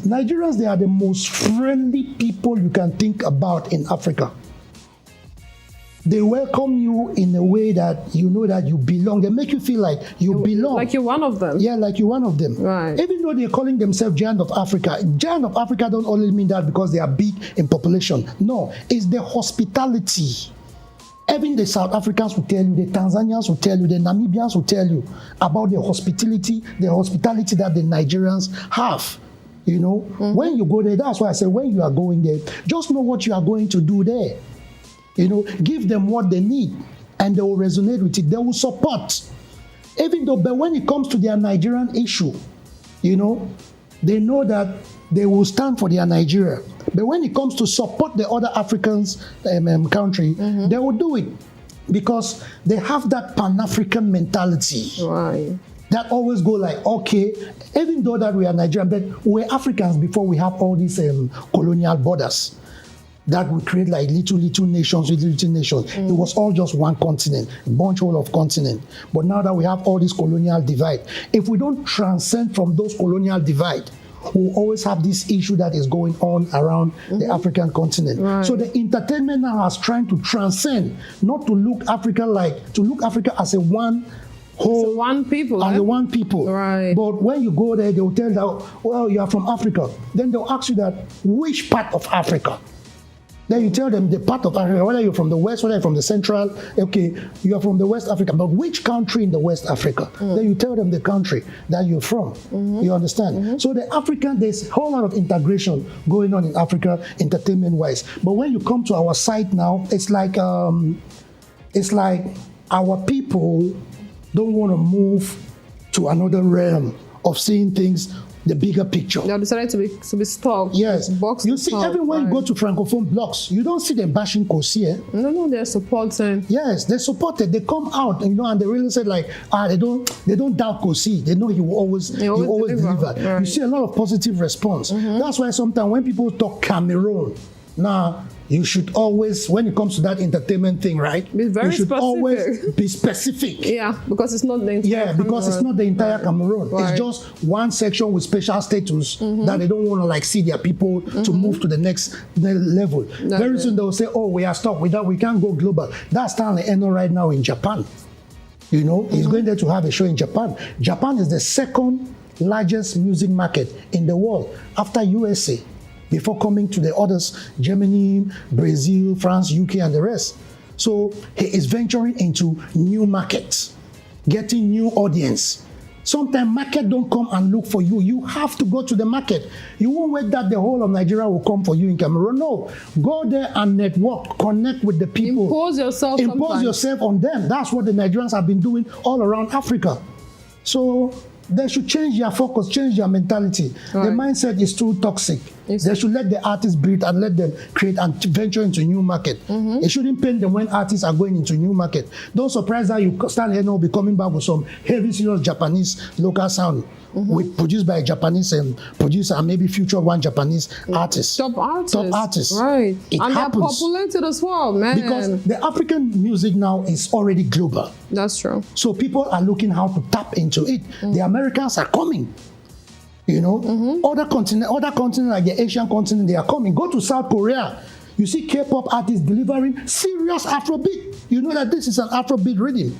Nigerians, they are the most friendly people you can think about in Africa. They welcome you in a way that you know that you belong. They make you feel like you belong. Like you're one of them. Yeah, like you're one of them. Right. Even though they're calling themselves Giant of Africa, Giant of Africa don't only mean that because they are big in population. No, it's the hospitality. Even the South Africans will tell you, the Tanzanians will tell you, the Namibians will tell you about the hospitality that the Nigerians have. You know, when you go there, that's why I said when you are going there, just know what you are going to do there. You know, give them what they need and they will resonate with it. They will support. Even though, but when it comes to their Nigerian issue, you know, they know that they will stand for their Nigeria. But when it comes to support the other Africans country, they will do it because they have that Pan-African mentality. Right. That always go like, okay, even though that we are Nigerian, but we're Africans before we have all these colonial borders that we create like little nations with little nations. It was all just one continent, a bunch whole of continent. But now that we have all this colonial divide, if we don't transcend from those colonial divide, we'll always have this issue that is going on around the African continent. Right. So the entertainment now is trying to transcend, not to look Africa as a one whole, So one people. and the one people. Right. But when you go there, they'll tell you, well, you are from Africa. Then they'll ask you that, which part of Africa? Then you tell them the part of Africa, whether you're from the West, whether you're from the Central, okay, you are from the West Africa, but which country in the West Africa? Then you tell them the country that you're from. You understand? So the African, there's a whole lot of integration going on in Africa, entertainment-wise. But when you come to our site now, it's like our people don't want to move to another realm of seeing things, the bigger picture. They decided to be stuck. Yes. Boxed You see, stuck, everywhere you go to Francophone blocks, you don't see them bashing Kosi. No, they're supporting. Yes, they support it. They come out, you know, and they really said like, they don't doubt Kosi. They know he will always deliver. Right. You see a lot of positive response. That's why sometimes when people talk Cameroon, now you should always, when it comes to that entertainment thing, right? Be very you should specific. always be specific. Yeah, because it's not the entire because it's not the entire Cameroon. Right. It's just one section with special status that they don't want to like see their people to move to the next level. Very soon they'll say, oh, we are stuck with that. We can't go global. That's Stanley Eno right now in Japan. You know, he's going there to have a show in Japan. Japan is the second largest music market in the world after USA. Before coming to the others, Germany, Brazil, France, UK, and the rest. So he is venturing into new markets, getting new audience. Sometimes market don't come and look for you. You have to go to the market. You won't wait that the whole of Nigeria will come for you in Cameroon. No, go there and network, connect with the people. Impose yourself on them. That's what the Nigerians have been doing all around Africa. So they should change their focus, change their mentality. Right. The mindset is too toxic. Yes. They should let the artists breathe and let them create and venture into new market. It shouldn't pain them when artists are going into new market. Don't surprise that you start here now be coming back with some heavy, serious Japanese local sound produced by a Japanese producer and maybe future one Japanese artist. Top artists. Right. And they're populated as well, man. Because the African music now is already global. That's true. So people are looking how to tap into it. The Americans are coming. You know, other continent like the Asian continent, they are coming. Go to South Korea. You see K-pop artists delivering serious Afrobeat. You know that this is an Afrobeat rhythm.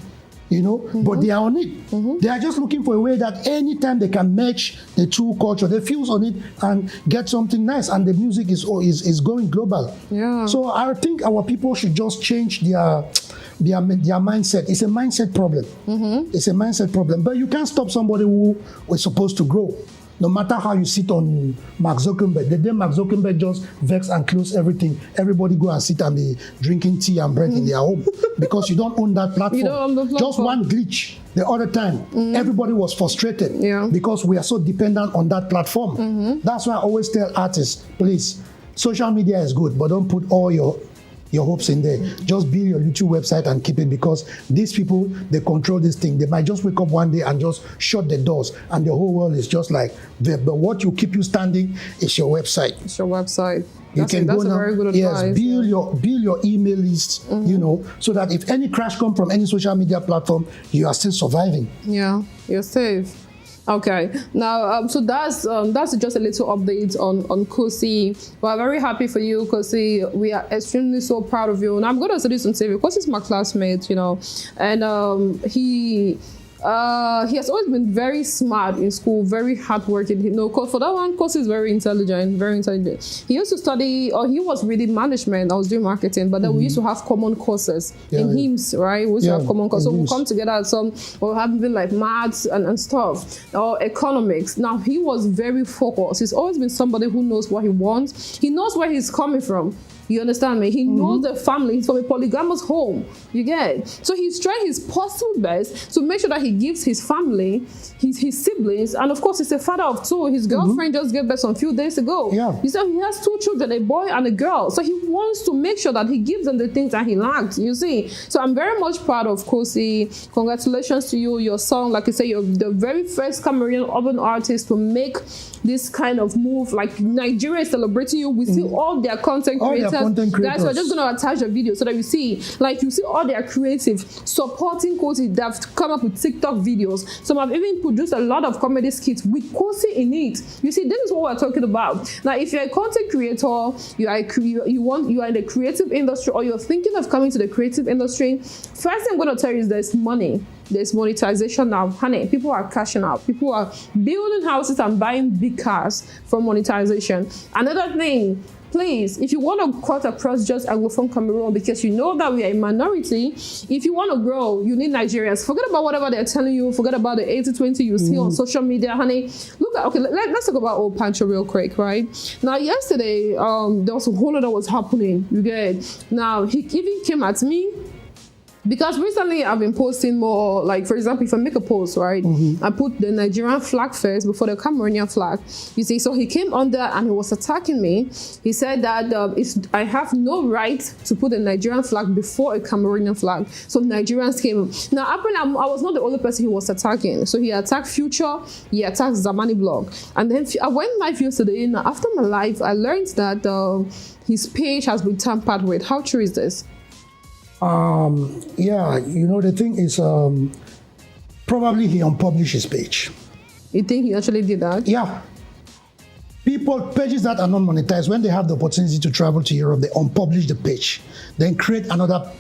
You know, but they are on it. They are just looking for a way that anytime they can match the two culture, they fuse on it and get something nice. And the music is going global. Yeah. So I think our people should just change their mindset. It's a mindset problem. It's a mindset problem. But you can't stop somebody who was supposed to grow. No matter how you sit on Mark Zuckerberg, the day Mark Zuckerberg just vex and close everything, everybody go and sit and be drinking tea and bread in their home because you don't own that platform. You don't own the platform. Just one glitch. The other time, everybody was frustrated because we are so dependent on that platform. That's why I always tell artists, please, social media is good, but don't put all your hopes in there. Just build your little website and keep it, because these people, they control this thing. They might just wake up one day and just shut the doors and the whole world is just like that. But what will keep you standing is your website. It's your website. That's a very good advice. Build your email list, you know, so that if any crash comes from any social media platform, you are still surviving. Yeah, you're safe. Okay. Now, so that's just a little update on Kosi. We're very happy for you, Kosi. We are extremely so proud of you. And I'm going to say this on TV. Kosi is my classmate, you know, and he has always been very smart in school, very hardworking. You know, for that one, Kosi is very intelligent, very intelligent. He used to study, or he was reading management. I was doing marketing, but then we used to have common courses in HIMS, right? We used to have common courses. So we'll come together at some, or have been like maths and stuff, or economics. Now, he was very focused. He's always been somebody who knows what he wants. He knows where he's coming from. You understand me? He knows the family. He's from a polygamous home. You get it? So he's trying his possible best to make sure that he gives his family, his siblings, and of course he's a father of two. His girlfriend just gave birth some few days ago. Yeah. He said he has 2 children, a boy and a girl. So he wants to make sure that he gives them the things that he lacked. You see? So I'm very much proud of Kosi. Congratulations to you. Your song, like you say, you're the very first Cameroonian urban artist to make this kind of move. Like Nigeria is celebrating you. We see all their content creators. Guys, we're just going to attach a video so that you see, like, you see all their creative supporting Kosi. They've come up with TikTok videos. Some have even produced a lot of comedy skits with Kosi in it. You see, this is what we're talking about. Now, if you're a content creator, you are in the creative industry, or you're thinking of coming to the creative industry, first thing I'm going to tell you is there's money. There's monetization now. Honey, people are cashing out. People are building houses and buying big cars from monetization. Another thing, please, if you want to cut across just Anglophone Cameroon, because you know that we are a minority, if you want to grow, you need Nigerians. Forget about whatever they're telling you. Forget about the 80-20 you see on social media, honey. Look at, okay, let's talk about old Pancho real quick, right? Now, yesterday, there was a whole lot that was happening. You get it? Now, he even came at me. Because recently I've been posting more, like, for example, if I make a post, right, I put the Nigerian flag first before the Cameroonian flag. You see, so he came on there and he was attacking me. He said that I have no right to put the Nigerian flag before a Cameroonian flag. So Nigerians came. Now, apparently, I was not the only person he was attacking. So he attacked Future, he attacked Zamani Blog. And then I went live yesterday. Now, after my live, I learned that his page has been tampered with. How true is this? Yeah, you know, the thing is, probably he unpublished his page. You think he actually did that? Yeah. Pages that are not monetized, when they have the opportunity to travel to Europe, they unpublish the page, then create another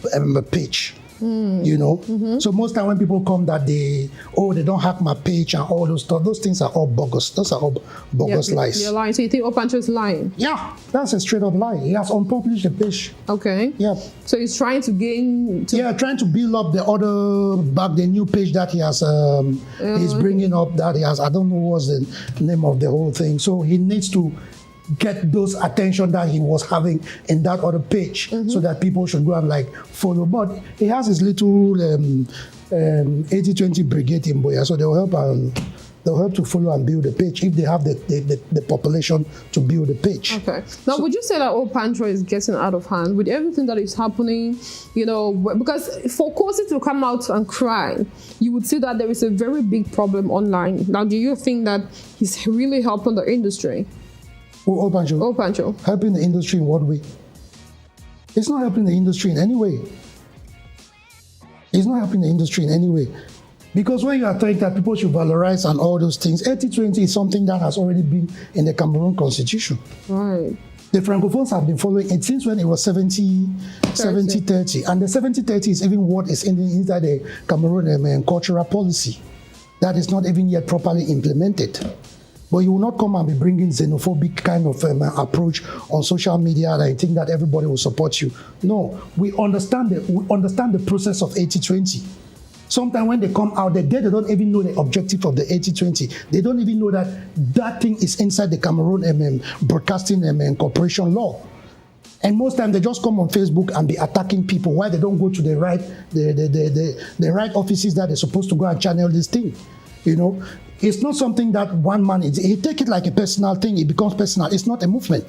page. You know, so most time when people come that they don't hack my page and all those stuff, those things are all bogus. Those are all bogus lies. You're lying. So you think Opancho is lying? Yeah, that's a straight up lie. He has unpublished the page. Okay. Yeah. So he's trying to gain. Trying to build up the new page that he has. He's bringing up that he has. I don't know what's the name of the whole thing. So he needs to get those attention that he was having in that other page, so that people should go and like follow. But he has his little 80-20 brigade in Boya, so they'll help to follow and build the page if they have the population to build the page. Okay. Now, would you say that old Pancho is getting out of hand with everything that is happening? You know, because for Kosi to come out and cry, you would see that there is a very big problem online. Now, do you think that he's really helping the industry? Old Pancho. Old Pancho. Helping the industry in what way? It's not helping the industry in any way. It's not helping the industry in any way. Because when you are saying that people should valorize and all those things, 80-20 is something that has already been in the Cameroon constitution. Right. The Francophones have been following it since when it was 70-30. And the 70-30 is even what is inside the Cameroon cultural policy that is not even yet properly implemented. But you will not come and be bringing xenophobic kind of approach on social media and I think that everybody will support you. No, we understand the process of 80-20. Sometimes when they come out, they don't even know the objective of the 80-20. They don't even know that thing is inside the Cameroon Broadcasting Corporation law. And most times they just come on Facebook and be attacking people. Why they don't go to the right offices that they're supposed to go and channel this thing, you know? It's not something that one man is. He take it like a personal thing. It becomes personal. It's not a movement.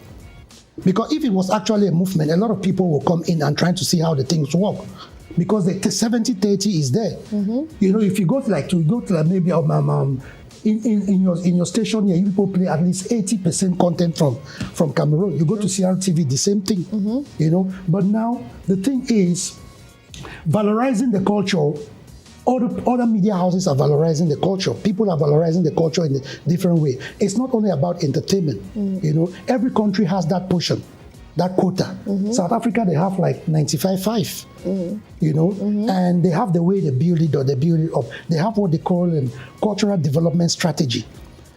Because if it was actually a movement, a lot of people will come in and try to see how the things work. Because the 70-30 is there. You know, if you go to maybe in your station here, you people play at least 80% content from Cameroon. You go to CRTV, the same thing. You know, but now the thing is, valorizing the culture Other media houses are valorizing the culture. People are valorizing the culture in a different way. It's not only about entertainment. You know, every country has that portion, that quota. South Africa, they have like 95.5. You know, and they have the way they build it or they build it up. They have what they call a cultural development strategy.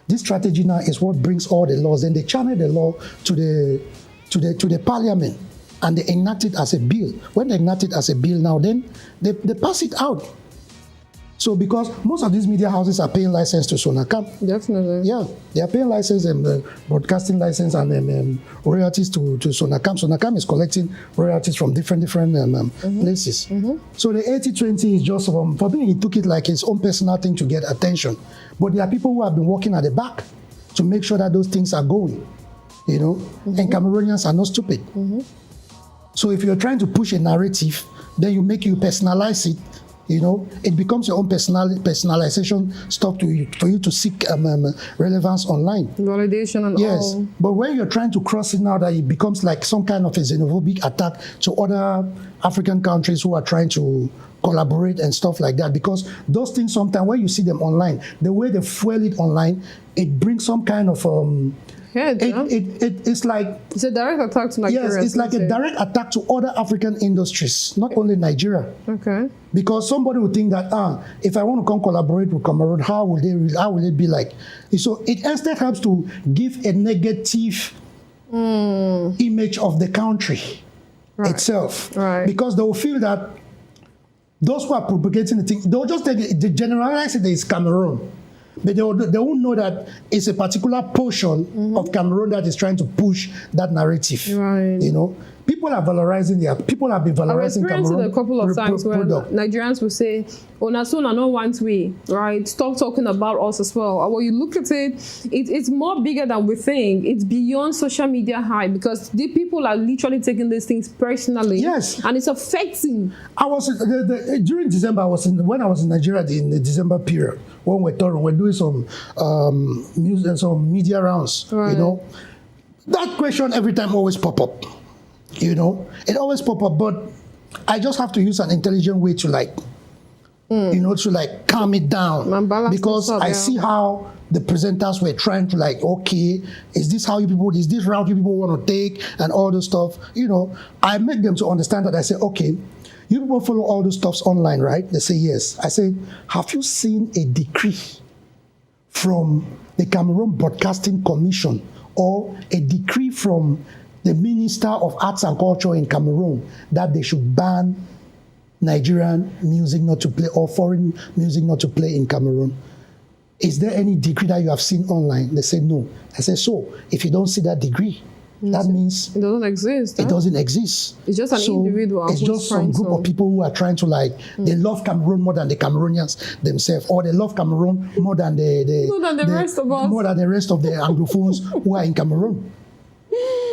This strategy now is what brings all the laws, and they channel the law to the parliament, and they enact it as a bill. When they enact it as a bill now, then they pass it out. So because most of these media houses are paying license to Sonacam. Definitely. Yeah, they are paying license and broadcasting license and royalties to Sonacam. Sonacam is collecting royalties from different places. So the 80-20 is just, for me, he took it like his own personal thing to get attention. But there are people who have been working at the back to make sure that those things are going, you know, and Cameroonians are not stupid. So if you're trying to push a narrative, then you personalize it. You know, it becomes your own personalization stuff for you to seek relevance online. Validation and all. Yes, but when you're trying to cross it now, that it becomes like some kind of a xenophobic attack to other African countries who are trying to collaborate and stuff like that. Because those things sometimes, when you see them online, the way they fuel it online, it brings some kind of it's like it's a direct attack to Nigeria. Yes, it's like a direct attack to other African industries, not only Nigeria. Okay. Because somebody would think that if I want to come collaborate with Cameroon, how will it be like? So it instead helps to give a negative image of the country itself. Right. Because they will feel that those who are propagating the thing, they'll just generalize it as Cameroon. But they won't know that it's a particular portion of Cameroon that is trying to push that narrative. Right. You know, people have been valorizing Cameroon. It a couple of times where Nigerians will say, "Oh, Nasuna no want we, right? Stop talking about us as well." And when you look at it, it's more bigger than we think. It's beyond social media hype because the people are literally taking these things personally. Yes, and it's affecting. I was during December. When I was in Nigeria in the December period when we're doing some media rounds. Right. You know, that question every time always pop up. You know, it always pop up, but I just have to use an intelligent way to you know, to calm it down because I see how the presenters were trying to okay, is this route you people want to take and all this stuff. You know, I make them to understand that. I say, okay, you people follow all those stuffs online, right? They say yes. I say, have you seen a decree from the Cameroon Broadcasting Commission or a decree from the Minister of Arts and Culture in Cameroon that they should ban Nigerian music not to play or foreign music not to play in Cameroon? Is there any decree that you have seen online? They say no. I say, so if you don't see that decree, that means it doesn't exist. It doesn't exist. It's just an individual. It's just some group of people who are trying to they love Cameroon more than the Cameroonians themselves, or they love Cameroon more than the rest of us, more than the rest of the Anglophones who are in Cameroon.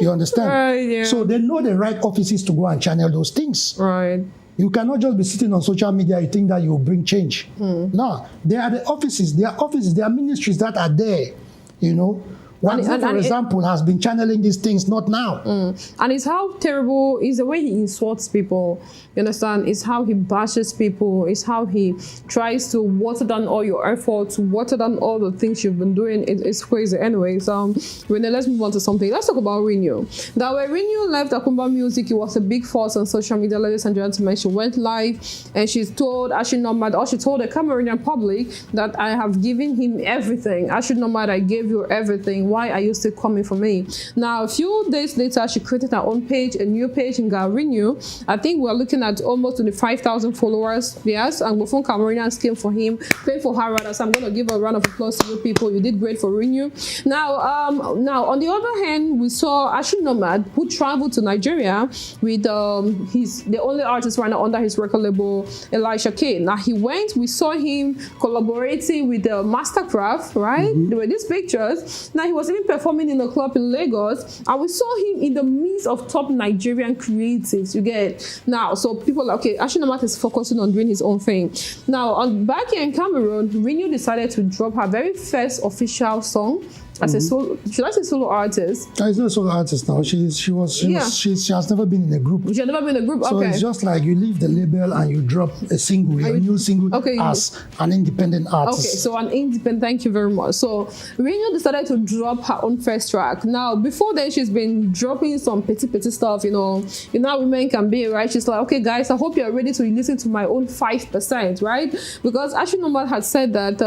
You understand? Right, yeah. So they know the right offices to go and channel those things. Right. You cannot just be sitting on social media. You think that you will bring change. No, there are the offices. There are ministries that are there. You know. One, for example, has been channeling these things, not now. And it's how terrible is the way he insults people. You understand? It's how he bashes people. It's how he tries to water down all your efforts, water down all the things you've been doing. It's crazy. Anyways, Renee, let's move on to something. Let's talk about Renew. Now, when Renew left Akumba Music, it was a big force on social media, ladies and gentlemen. She went live and she told the Cameroonian public that I have given him everything. I gave you everything. Why are you still coming for me? Now, a few days later, she created her own page, a new page in Renew. I think we're looking at almost 25,000 followers. Yes, and before Cameroonians came for her rather. So I'm going to give a round of applause to you people. You did great for Renew. Now, on the other hand, we saw Ashu Nomad, who traveled to Nigeria with the only artist right now under his record label, Elisha K. Now, we saw him collaborating with Mastercraft, right? There were these pictures. Now, he was even performing in a club in Lagos, and we saw him in the midst of top Nigerian creatives. You get now, so people are okay. Ashu Nomad is focusing on doing his own thing. Now, back here in Cameroon, Renew decided to drop her very first official song. as a solo, should I say solo artist? She's not a solo artist now. She has never been in a group. She has never been in a group. So Okay. it's just like you leave the label and you drop a single, a new single as an independent artist. Okay, so an independent. Thank you very much. So Reno decided to drop her own first track. Now, before then, she's been dropping some petty stuff. You know how women can be, right? She's like, okay, guys, I hope you're ready to listen to my own 5%, right? Because Ashley Nomad had said that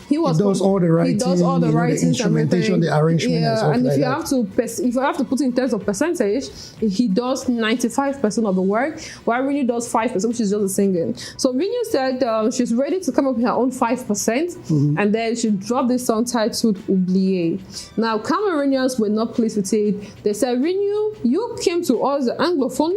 he does all the writing, the instrumentation, the arrangement, and if like you that. if you have to put in terms of percentage, he does 95% of the work, while Renu does 5%, which is just the singing. So Renu said she's ready to come up with her own 5%, and then she dropped this song titled Veuillez. Now, Cameroonians were not pleased with it. They said, Renu, you came to us, the Anglophone,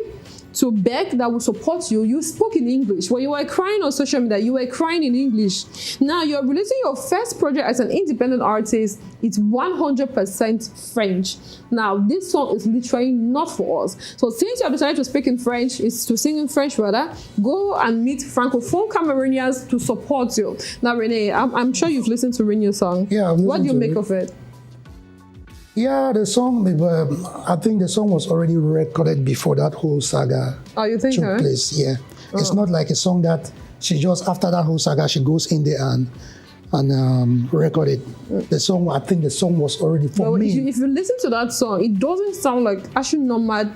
to beg that will support you. You spoke in English. When you were crying on social media, you were crying in English. Now you're releasing your first project as an independent artist. It's 100% French. Now this song is literally not for us. So since you have decided to speak in French, is to sing in French rather, go and meet Francophone Cameroonians to support you. Now Renee, I'm sure you've listened to Rene's song. Yeah. What do you make of it? Yeah, the song, I think the song was already recorded before that whole saga took place. Yeah. It's not like a song that she just, after that whole saga, she goes in there and record it. The song, I think the song was already for me. If you listen to that song, it doesn't sound like Ashley Nomad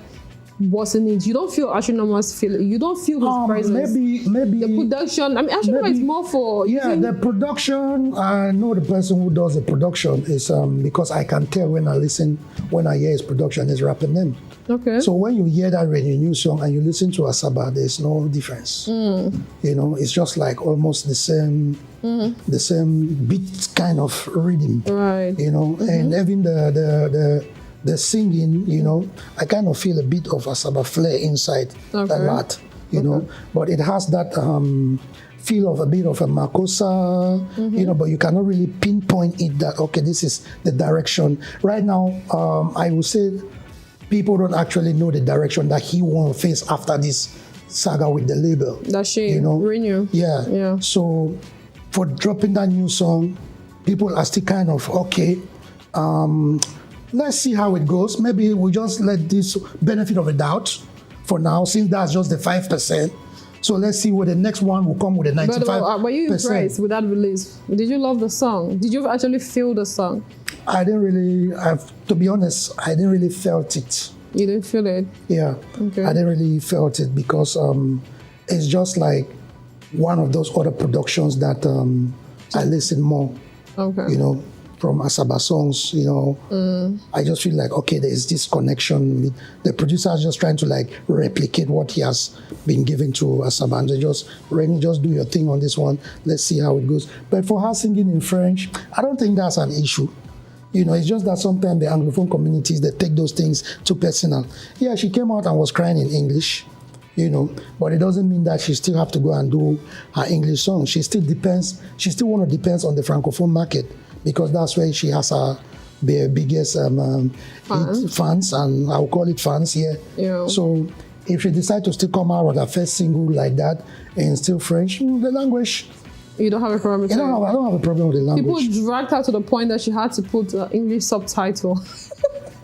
was in it. You don't feel Ashley Nomad's feeling. You don't feel his presence. Maybe the production. I mean, Ashley Nomad is more for. The production. I know the person who does the production is because I can tell when I hear his production, is rapping them. Okay. So when you hear that new song and you listen to Asaba, there's no difference. You know, it's just like almost the same beat kind of rhythm. Right. You know, and even the singing, you know, I kind of feel a bit of Asaba flair inside a lot, you know, but it has that feel of a bit of a Makosa, you know, but you cannot really pinpoint it that, okay, this is the direction. Right now, I would say people don't actually know the direction that he will face after this saga with the label. That she, you know? Renew. Yeah. So for dropping that new song, people are still kind of, okay, let's see how it goes. Maybe we just let this benefit of the doubt for now, since that's just the 5%. So let's see where the next one will come with the 95%. But were you impressed with that release? Did you love the song? Did you actually feel the song? I didn't really, to be honest, I didn't really felt it. You didn't feel it? Yeah. Okay. I didn't really felt it because it's just like one of those other productions that I listen more. Okay. You know, from Asaba songs, you know, I just feel like, okay, there's this connection with the producer is just trying to like replicate what he has been given to Asaba, and they just, Rennie, just do your thing on this one. Let's see how it goes. But for her singing in French, I don't think that's an issue. You know, it's just that sometimes the Anglophone communities, they take those things too personal. Yeah, she came out and was crying in English, you know, but it doesn't mean that she still have to go and do her English song. She still want to depend on the Francophone market, because that's where she has her biggest fans, and I'll call it fans here. Yeah. So if she decides to still come out with her first single like that and still French, the language. You don't have a problem with it? I don't have a problem with the language. People dragged her to the point that she had to put English subtitle.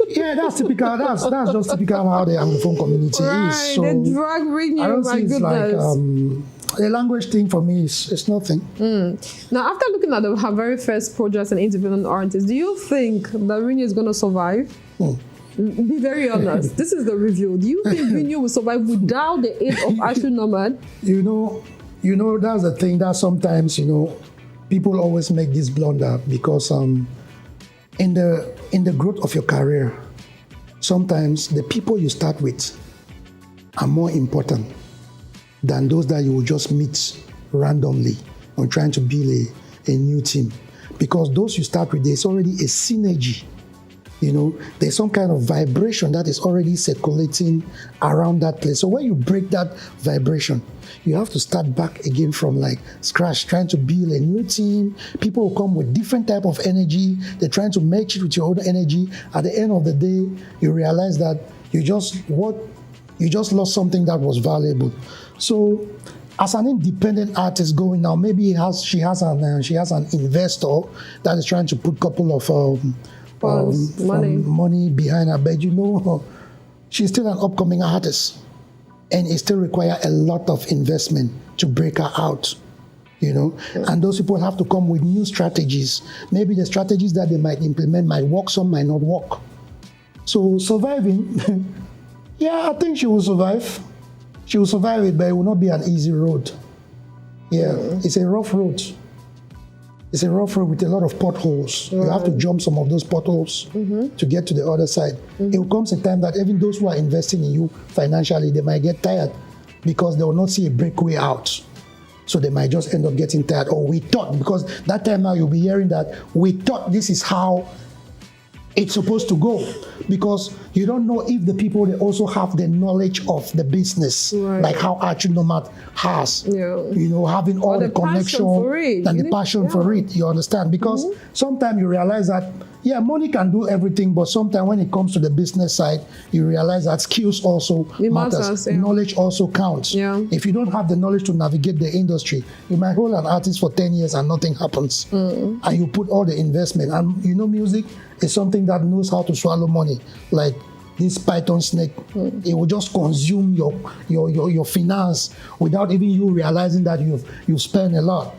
Yeah, that's typical. That's just typical of how the Anglophone community is. So they drag Renew. I don't see it's like the language thing for me is nothing. Now, after looking at her very first project as an independent artist, do you think that Renew is going to survive? Be very honest. This is the review. Do you think Renew will survive without the aid of Ashley Nomad? You know, that's the thing that sometimes, you know, people always make this blunder because in the growth of your career, sometimes the people you start with are more important than those that you will just meet randomly when trying to build a new team. Because those you start with, there's already a synergy. You know, there's some kind of vibration that is already circulating around that place. So when you break that vibration, you have to start back again from like scratch, trying to build a new team. People will come with different type of energy. They're trying to match it with your own energy. At the end of the day, you realize that you just lost something that was valuable. So as an independent artist going now, maybe she has an investor that is trying to put a couple of money behind her. But she's still an upcoming artist, and it still requires a lot of investment to break her out. And those people have to come with new strategies. Maybe the strategies that they might implement might work, some might not work. So surviving, yeah, I think she will survive. She will survive it, but it will not be an easy road. Yeah, it's a rough road. It's a rough road with a lot of potholes. You have to jump some of those potholes to get to the other side. It will come a time that even those who are investing in you financially, they might get tired because they will not see a breakaway out. So they might just end up getting tired. Or we thought, because that time now you'll be hearing that we thought this is how it's supposed to go, because you don't know if the people, they also have the knowledge of the business, like how Archie Nomad has, having all the connection and the passion for it, you understand? Because sometimes you realize that, money can do everything, but sometimes when it comes to the business side, you realize that skills also matters. Knowledge also counts. If you don't have the knowledge to navigate the industry, you might hold an artist for 10 years and nothing happens. And you put all the investment. And music is something that knows how to swallow money. Like this python snake, it will just consume your finance without even you realizing that you've spent a lot.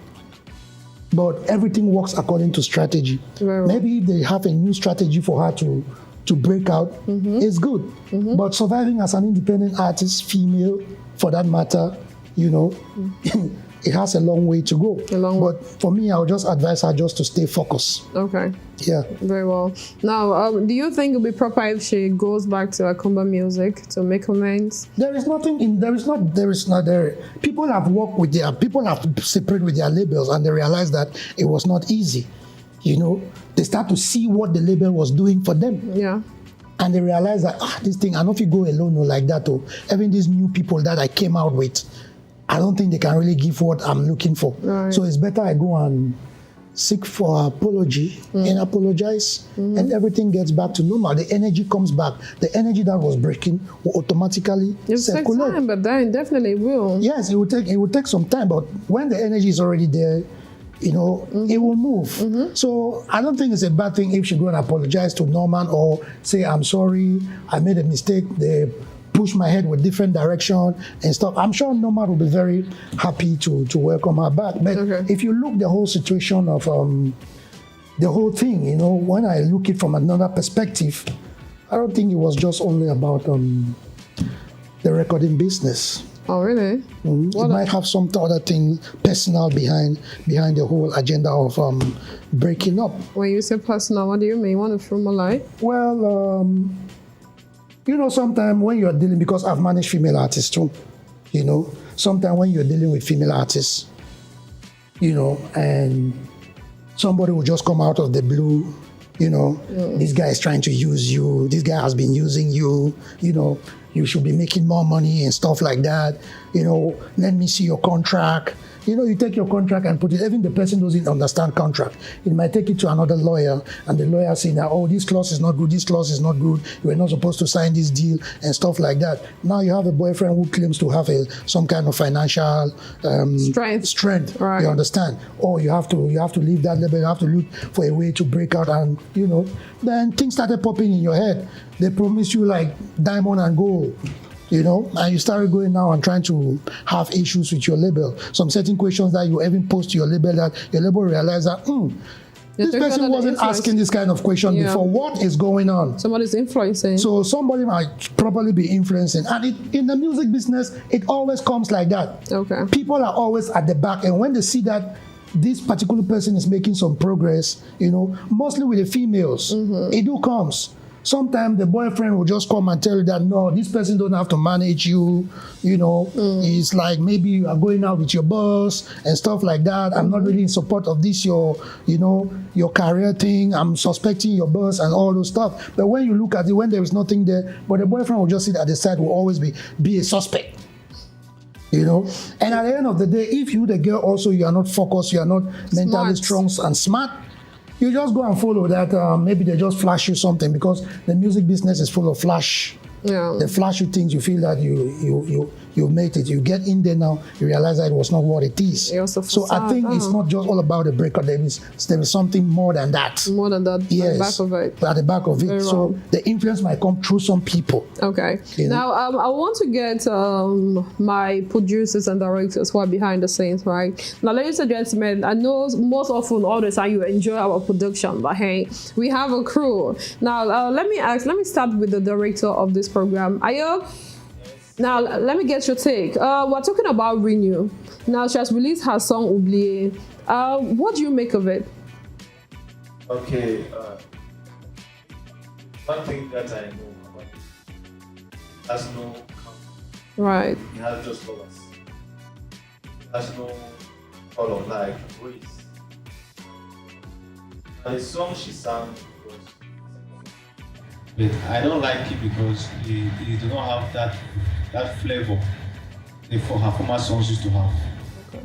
But everything works according to strategy. Maybe if they have a new strategy for her to break out, it's good. But surviving as an independent artist, female for that matter, it has a long way to go. But for me, I would just advise her just to stay focused. Okay. Yeah. Very well. Now, do you think it would be proper if she goes back to Akumba music to make amends? There is nothing in, there is not there. People have worked with people have separated with their labels, and they realize that it was not easy. They start to see what the label was doing for them. Yeah. And they realize that, this thing, I don't know if you go alone or like that, or even these new people that I came out with, I don't think they can really give what I'm looking for. So it's better I go and seek for apology and apologize, and everything gets back to normal. The energy comes back. The energy that was breaking will automatically circulate. It takes time, but then definitely will. Yes, it will take some time, but when the energy is already there, it will move. So I don't think it's a bad thing if she go and apologize to Norman or say, I'm sorry, I made a mistake. They push my head with different direction and stuff. I'm sure Norman will be very happy to welcome her back. But if you look the whole situation of the whole thing, when I look it from another perspective, I don't think it was just only about the recording business. Oh, really? It might have some other thing personal behind the whole agenda of breaking up. When you say personal, what do you mean? You want to throw more light? Well, sometimes when you're dealing, because I've managed female artists too, sometimes when you're dealing with female artists, and somebody will just come out of the blue, this guy is trying to use you, this guy has been using you, you should be making more money and stuff like that, let me see your contract. You take your contract and put it, even the person doesn't understand contract. It might take it to another lawyer, and the lawyer saying that, this clause is not good, this clause is not good, you were not supposed to sign this deal, and stuff like that. Now you have a boyfriend who claims to have some kind of financial strength. Right. You understand? Or you have to leave that label, you have to look for a way to break out, and then things started popping in your head. They promise you like diamond and gold. And you started going now and trying to have issues with your label. Some certain questions that you even post to your label, that your label realized that, this person wasn't asking this kind of question before. What is going on? Somebody's influencing. So somebody might probably be influencing. And in the music business, it always comes like that. Okay. People are always at the back. And when they see that this particular person is making some progress, mostly with the females, it do comes. Sometimes the boyfriend will just come and tell you that, no, this person don't have to manage you, It's like maybe you are going out with your boss and stuff like that. I'm not really in support of this, your career thing. I'm suspecting your boss and all those stuff. But when you look at it, when there is nothing there, but the boyfriend will just sit at the side, will always be a suspect. And at the end of the day, if you, the girl, also, you are not focused, you are not mentally strong and smart, you just go and follow that. Maybe they just flash you something, because the music business is full of flash Yeah. The flashy things, you feel that you made it. You get in there now, you realize that it was not what it is. So I think it's not just all about the breakup. There is something more than that. More than that. Yes. At the back of it. At the back of it. Very So wrong. the influence might come through some people. Okay. You know? Now, I want to get my producers and directors who are behind the scenes, right? Now, ladies and gentlemen, I know most often all the time you enjoy our production, but hey, we have a crew. Now, let me start with the director of this program. Ayo, now let me get your take. We're talking about Renew. Now, she has released her song Oublié. What do you make of it? Okay, one thing that I know about it has no count. Right. It has just lovers. It has no color like race. And the song she sang was, but I don't like it because it do not have that flavor for her former songs used to have. Okay.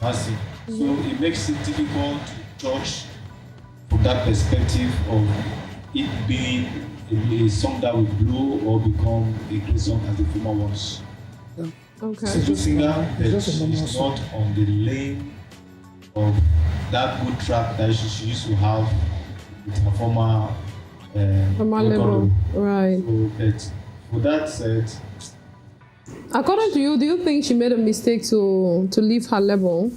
That's it. So it makes it difficult to judge from that perspective of it being a song that will blow or become a great song as the former ones. Okay. She's a good singer, but just a normal she's song. not on the lane of that good track that she used to have with her former level. Right. So, but for that said, According to you, do you think she made a mistake to leave her label?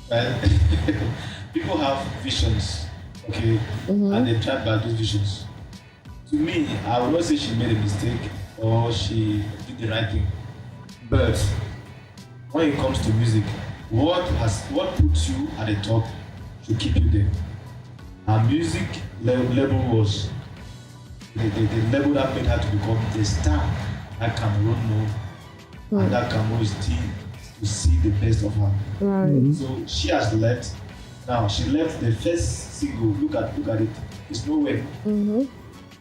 well, people have visions, okay, and they try by those visions. To me, I would not say she made a mistake or she did the right thing. But when it comes to music, what puts you at the top should keep you there. Her music level was the level that made her to become the star that Cameroon know and that Cameroon is still to see the best of her. Right. So she has left. Now she left the first single. Look at it. It's nowhere.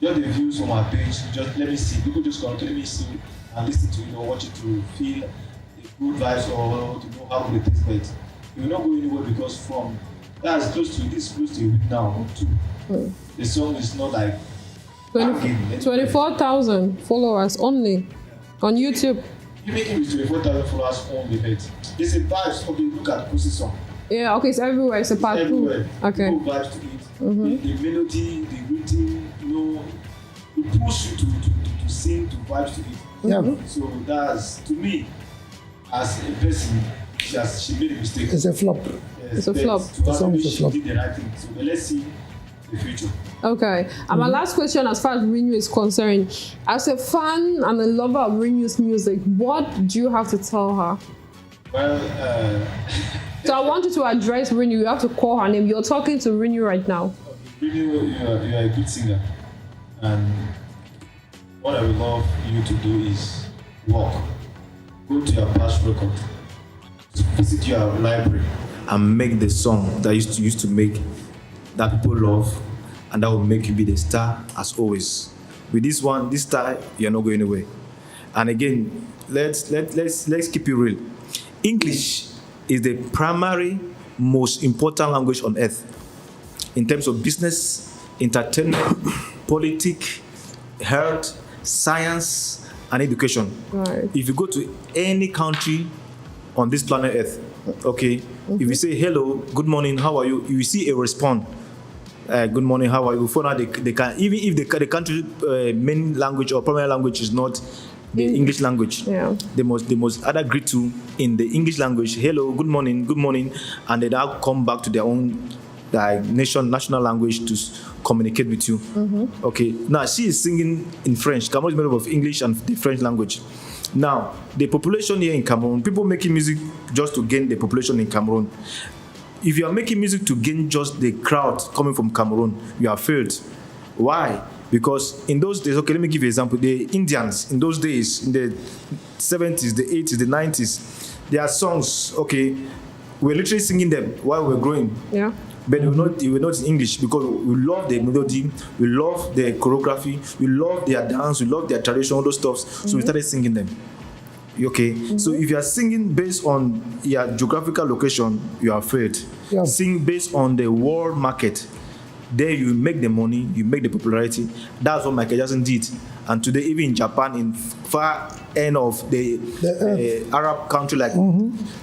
Just the views on her page. Just let me see. People just come to let me see and listen to watch it to feel the good vibes or to know how good it is. But you will not go anywhere because from that's close to this close to a week now too. The song is not like 24,000 followers only on YouTube. You make it with 24,000 followers only, but it's a vibes. Okay, look at Pussy's song. Yeah, okay, it's everywhere. It's a part two. Everywhere. Okay. People vibes to it. The melody, the rhythm, it push you to sing, to vibes to it. Yeah. So that's, to me, as a person, she made a mistake. It's a flop. Yes, It's a but flop. To The song her, is a she flop. did the right thing. So let's see the future. Okay. And my last question as far as Renew is concerned, as a fan and a lover of Renew's music, what do you have to tell her? Well, So I want you to address Renew. You have to call her name. You're talking to Renew right now. really, you are a good singer. And what I would love you to do is walk. Go to your past record. Visit your library. And make the song that you used to make that people love, and that will make you be the star as always. With this one, this star, you're not going away. And again, let's keep it real. English is the primary, most important language on earth in terms of business, entertainment, politics, health, science, and education. Right. If you go to any country on this planet Earth, okay, if you say hello, good morning, how are you? You will see a response. Good morning, how are you? Before now, they can, even if the country main language or primary language is not the English language, they must either greet you in the English language, hello, good morning, and they now come back to their own national language to communicate with you. Okay, now she is singing in French. Cameroon is made up of English and the French language. Now, the population here in Cameroon, people making music just to gain the population in Cameroon. If you are making music to gain just the crowd coming from Cameroon, you have failed. Why? Because in those days, okay, let me give you an example. The Indians, in those days, in the 70s, the 80s, the 90s, their songs, okay, we're literally singing them while we're growing. Yeah. But we were not in English because we love the melody, we love the choreography, we love their dance, we love their tradition, all those stuff. So we started singing them. Okay, so if you are singing based on your geographical location, you are afraid. Yeah. Sing based on the world market. There you make the money, you make the popularity. That's what Michael Jackson did. And today, even in Japan, in far end of the Arab country like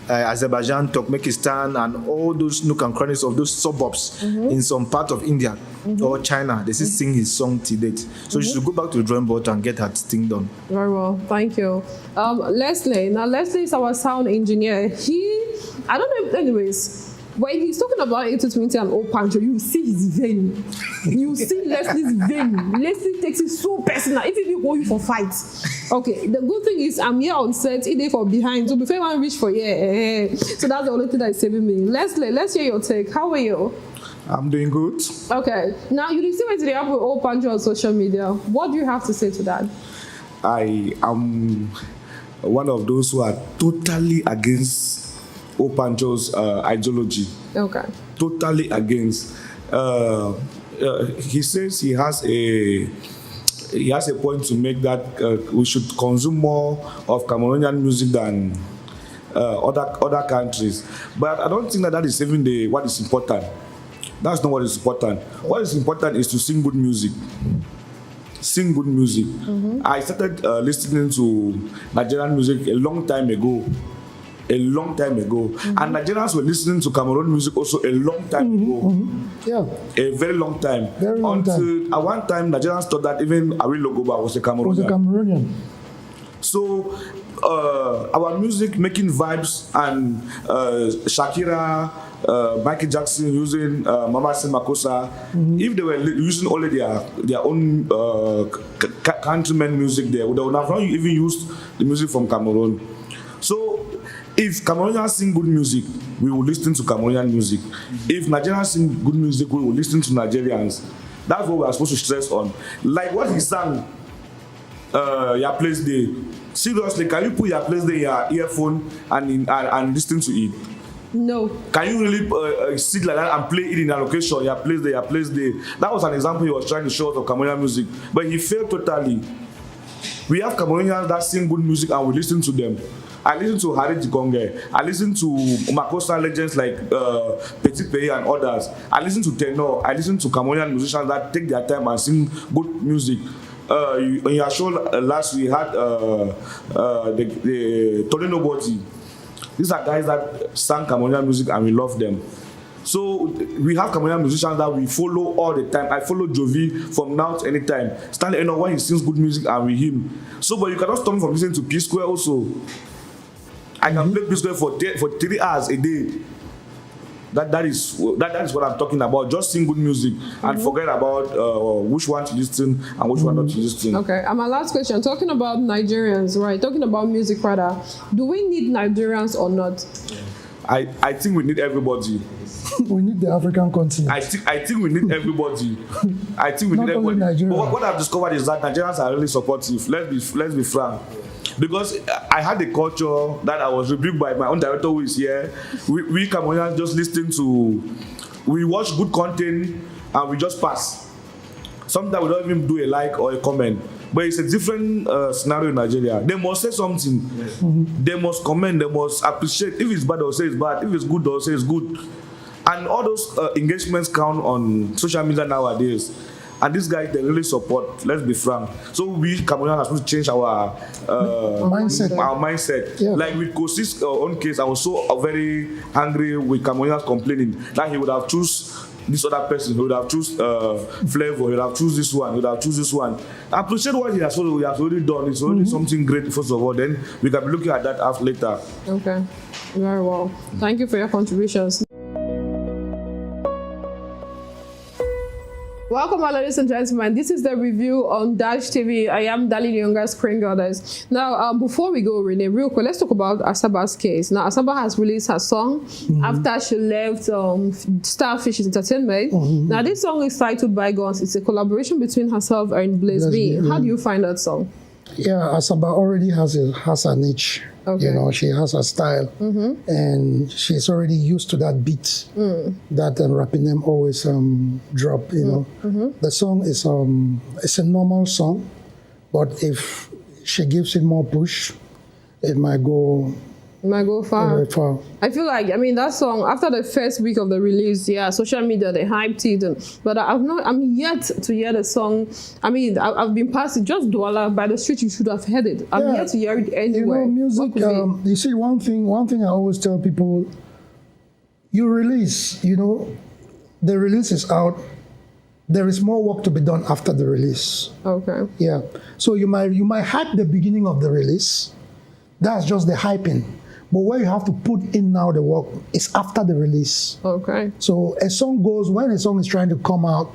Azerbaijan, Turkmenistan, and all those nook and crannies of those suburbs in some part of India or China, they still sing his song to date. So you should go back to the drawing board and get that thing done. Very well, thank you. Leslie, now Leslie is our sound engineer. I don't know, anyways, when he's talking about 80-20 and old pancho, you see his vein. You see Leslie's vein. Leslie takes it so personal, if he hold you for fights. Okay, the good thing is I'm here on set, he for behind, so before I reach for here. So that's the only thing that is saving me. Leslie, let's hear your take. How are you? I'm doing good. Okay, now you see what they have with old pancho on social media. What do you have to say to that? I am one of those who are totally against Opancho's ideology. Okay. Totally against. He says he has a point to make that we should consume more of Cameroonian music than other countries. But I don't think that is even what is important. That's not what is important. What is important is to sing good music. Sing good music. I started listening to Nigerian music a long time ago. And Nigerians were listening to Cameroon music also a long time ago. Yeah. A very long time. Very long Until at one time, Nigerians thought that even Awi Logoba was a Cameroonian. So our music making vibes and Shakira, Michael Jackson using Mama Sin Makosa, if they were using only their own countrymen music there, they would have not even used the music from Cameroon. So if Cameroonians sing good music, we will listen to Cameroonian music. If Nigerians sing good music, we will listen to Nigerians. That's what we are supposed to stress on. Like what he sang, Your Place Day. Seriously, can you put Your Place Day in your earphone and listen to it? No. Can you really sit like that and play it in a location? Your Place Day, Your Place Day. That was an example he was trying to show us of Cameroonian music, but he failed totally. We have Cameroonians that sing good music and we listen to them. I listen to Harry Jikonge. I listen to Makosa legends like Petit Pei and others. I listen to Tenor. I listen to Cameroonian musicians that take their time and sing good music. In your show last we had the Torino Body. These are guys that sang Cameroonian music and we love them. So we have Cameroonian musicians that we follow all the time. I follow Jovi from now to anytime. Stanley Eno when he sings good music and with him. So but you cannot stop me from listening to P Square also. I can play P Square for 3 hours a day. That is what I'm talking about. Just sing good music and forget about which one to listen and which one not to listen. Okay, and my last question, talking about Nigerians, right? Talking about music rather. Do we need Nigerians or not? I think we need everybody. We need the African continent. I think we need everybody. I think we Not need only everybody. Nigeria. But what I've discovered is that Nigerians are really supportive. Let's be frank. Because I had a culture that I was rebuked by my own director who is here. We Cameroonians just listen to, we watch good content and we just pass. Sometimes we don't even do a like or a comment. But it's a different scenario in Nigeria. They must say something. They must comment. They must appreciate. If it's bad, they'll say it's bad. If it's good, they'll say it's good. And all those engagements count on social media nowadays. And these guys, they really support. Let's be frank. So we Cameroonians are supposed to change our mindset. Yeah. Like with Kosi's own case, I was so very angry with Cameroonians complaining that he would have choose this other person, he would have choose Flavor, he would have choose this one, he would have choose this one. I appreciate what he has already done. It's already something great, first of all. Then we can be looking at that after later. Okay, very well. Thank you for your contributions. Welcome, ladies and gentlemen. This is the review on Dash TV. I am Dali Younger Screen Goddess. Now, before we go, Renee, real quick, let's talk about Asaba's case. Now, Asaba has released her song after she left Starfish's Entertainment. Now, this song is titled Bygones. It's a collaboration between herself and Blaze B. How do you find that song? Yeah, Asaba already has a niche. Okay. You know, she has her style, and she's already used to that beat that rapping them always drop. You know, the song is it's a normal song, but if she gives it more push, it might go It might go far. Very far. I feel like, I mean, that song, after the first week of the release, yeah, social media, they hyped it. But I'm yet to hear the song. I mean, I've been past it, just Douala, by the street, you should have heard it. I'm yet to hear it anywhere. You know, music, you see, one thing I always tell people, you release, you know, the release is out. There is more work to be done after the release. Okay. Yeah. So you might hype the beginning of the release. That's just the hyping. But where you have to put in now the work is after the release. Okay. So a song goes, when a song is trying to come out,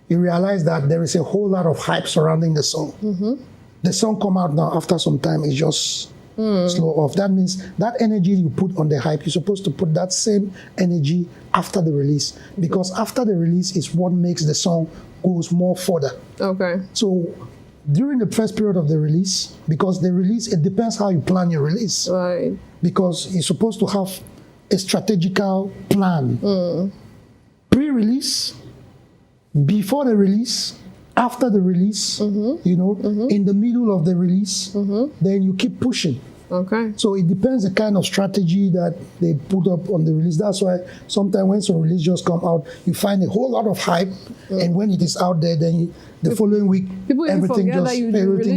you realize that there is a whole lot of hype surrounding the song. Mm-hmm. The song come out now after some time, it's just slow off. That means that energy you put on the hype, you're supposed to put that same energy after the release. Because after the release is what makes the song goes more further. Okay. So during the first period of the release, because the release, it depends how you plan your release. Right. Because you're supposed to have a strategical plan. Pre-release, before the release, after the release, you know, in the middle of the release, then you keep pushing. Okay. So it depends the kind of strategy that they put up on the release. That's why sometimes when some release just come out, you find a whole lot of hype, and when it is out there, then the following week, everything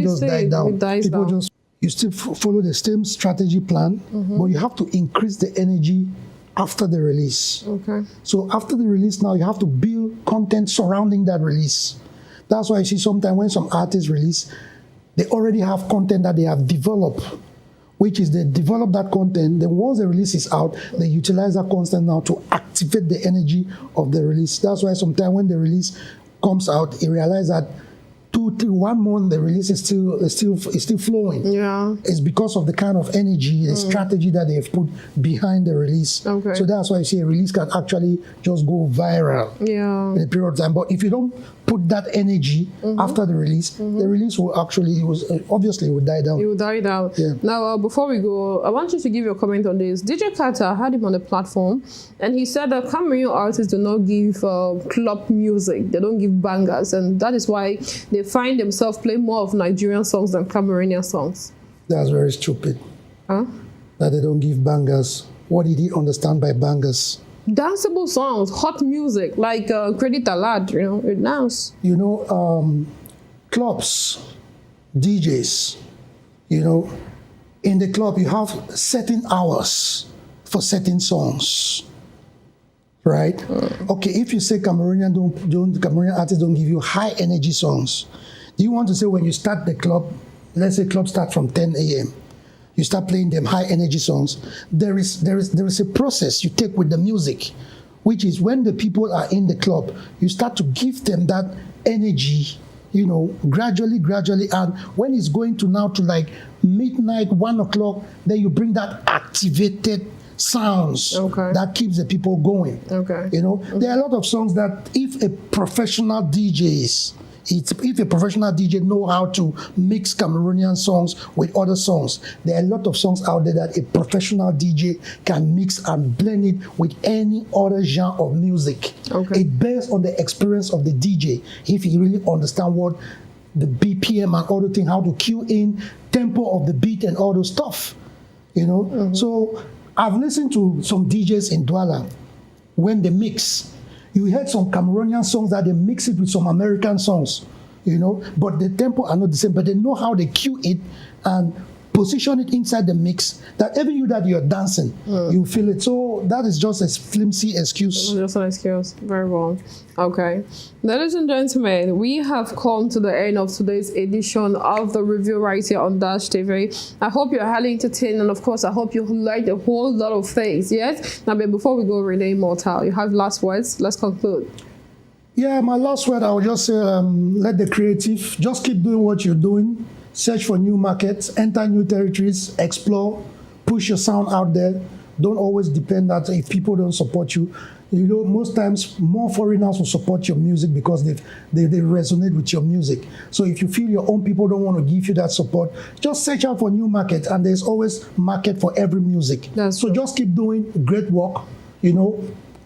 just died down. People just, you still follow the same strategy plan, but you have to increase the energy after the release. Okay. So after the release now, you have to build content surrounding that release. That's why you see sometimes when some artists release, they already have content that they have developed, which is they develop that content. Then once the release is out, they utilize that content now to activate the energy of the release. That's why sometimes when the release comes out, you realize that 2, 3, 1 month the release is still flowing. Yeah. It's because of the kind of energy, the strategy that they have put behind the release. Okay. So that's why you see a release can actually just go viral in a period of time. But if you don't put that energy after the release will actually, obviously will die down. It will die down. Yeah. Now, before we go, I want you to give your comment on this. DJ Carter had him on the platform, and he said that Cameroonian artists do not give club music. They don't give bangers, and that is why they find themselves playing more of Nigerian songs than Cameroonian songs. That's very stupid. Huh? That they don't give bangers. What did he understand by bangers? Danceable songs, hot music, like Credit Alad, you know, it dance. You know, clubs, DJs, you know, in the club you have certain hours for certain songs, right? Okay, if you say Cameroonian artists don't give you high energy songs, do you want to say when you start the club, let's say club start from 10 a.m., you start playing them high energy songs, there is a process you take with the music, which is when the people are in the club, you start to give them that energy, you know, gradually, and when it's going to now to like midnight, 1 o'clock, then you bring that activated sounds that keeps the people going. Okay. You know, there are a lot of songs that if a professional DJ if a professional DJ know how to mix Cameroonian songs with other songs, there are a lot of songs out there that a professional DJ can mix and blend it with any other genre of music. Okay. It based on the experience of the DJ. If he really understand what the BPM and all the things, how to cue in, tempo of the beat and all those stuff, you know. So I've listened to some DJs in Douala when they mix. You heard some Cameroonian songs that they mix it with some American songs, you know, but the tempo are not the same, but they know how they cue it and position it inside the mix that even you that you're dancing, you feel it. So that is just a flimsy excuse. Just an excuse. Very wrong. Okay. Ladies and gentlemen, we have come to the end of today's edition of the review right here on Dash TV. I hope you're highly entertained, and of course, I hope you liked a whole lot of things. Yes? Now, but before we go, Renee Mortal, you have last words. Let's conclude. Yeah, my last word, I would just say, let the creative just keep doing what you're doing. Search for new markets, enter new territories, explore, push your sound out there. Don't always depend that if people don't support you. You know, most times more foreigners will support your music because they resonate with your music. So if you feel your own people don't want to give you that support, just search out for new markets, and there's always market for every music. So just keep doing great work, you know,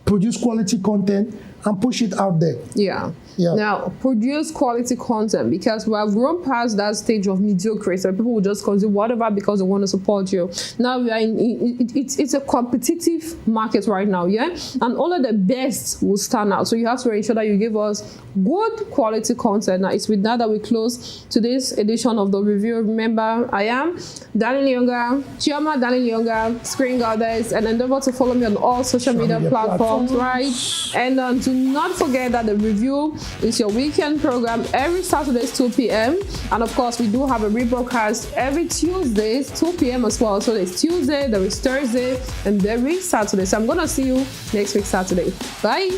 produce quality content and push it out there. Yeah. Yeah. Now, produce quality content, because we have grown past that stage of mediocrity. So people will just consume whatever because they want to support you. Now we are it's a competitive market right now, yeah? And all of the best will stand out. So you have to ensure that you give us good quality content. Now, it's with that we close today's edition of the review. Remember, I am Daniel Younger, Chioma Daniel Younger, Screen Goddess, and endeavor to follow me on all social media platforms, right? And do not forget that the review is your weekend program every Saturdays 2 p.m. And of course, we do have a rebroadcast every Tuesdays 2 p.m. as well. So there's Tuesday, there is Thursday, and there is Saturday. So I'm gonna see you next week Saturday. Bye.